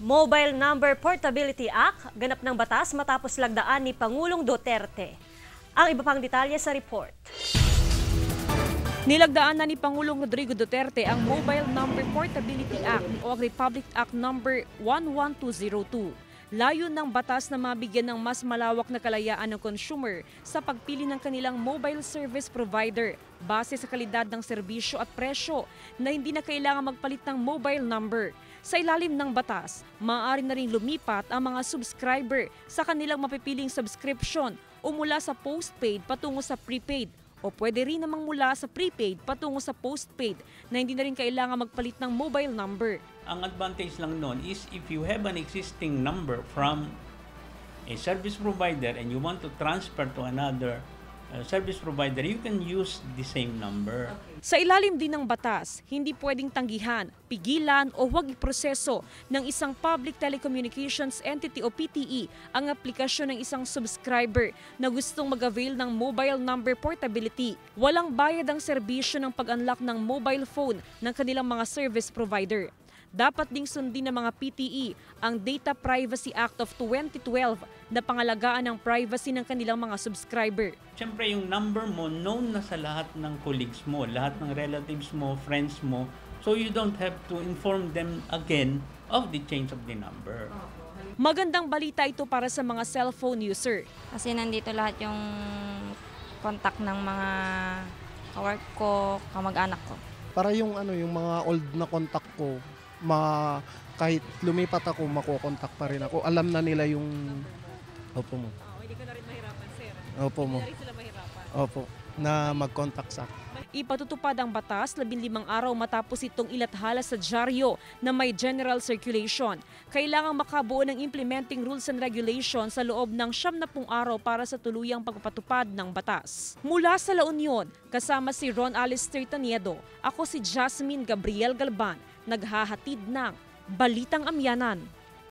Mobile Number Portability Act, ganap ng batas matapos lagdaan ni Pangulong Duterte. Ang iba pang detalye sa report. Nilagdaan na ni Pangulong Rodrigo Duterte ang Mobile Number Portability Act o Republic Act No. 11202. Layo ng batas na mabigyan ng mas malawak na kalayaan ng consumer sa pagpili ng kanilang mobile service provider base sa kalidad ng serbisyo at presyo na hindi na kailangan magpalit ng mobile number. Sa ilalim ng batas, maaari na rin lumipat ang mga subscriber sa kanilang mapipiling subscription o mula sa postpaid patungo sa prepaid o pwede rin namang mula sa prepaid patungo sa postpaid na hindi na rin kailangan magpalit ng mobile number. Ang advantage lang nun is if you have an existing number from a service provider and you want to transfer to another service provider, you can use the same number. Sa ilalim din ng batas, hindi pwedeng tanggihan, pigilan o huwag iproseso ng isang Public Telecommunications Entity o PTE ang aplikasyon ng isang subscriber na gustong mag-avail ng mobile number portability. Walang bayad ang serbisyo ng pag-unlock ng mobile phone ng kanilang mga service provider. Dapat ding sundin ng mga PTE ang Data Privacy Act of 2012 na pangalagaan ng privacy ng kanilang mga subscriber. Siyempre yung number mo known na sa lahat ng colleagues mo, lahat ng relatives mo, friends mo, so you don't have to inform them again of the change of the number. Magandang balita ito para sa mga cellphone user. Kasi nandito lahat yung contact ng mga kawork ko, kamag-anak ko. Para yung mga old na contact ko, kahit lumipat ako, makukontak pa rin ako. Alam na nila yung opo mo. Hindi ka na rin mahirapan, sir. Opo mo. Hindi na rin sila mahirapan. Opo, na mag-contact sa akin. Ipatutupad ang batas 15 araw matapos itong ilathala sa dyaryo na may general circulation. Kailangang makabuo ng implementing rules and regulations sa loob ng 70 araw para sa tuluyang pagpapatupad ng batas. Mula sa La Union, kasama si Ron Alistair Taniedo, ako si Jasmine Gabriel Galban, naghahatid ng Balitang Amyanan.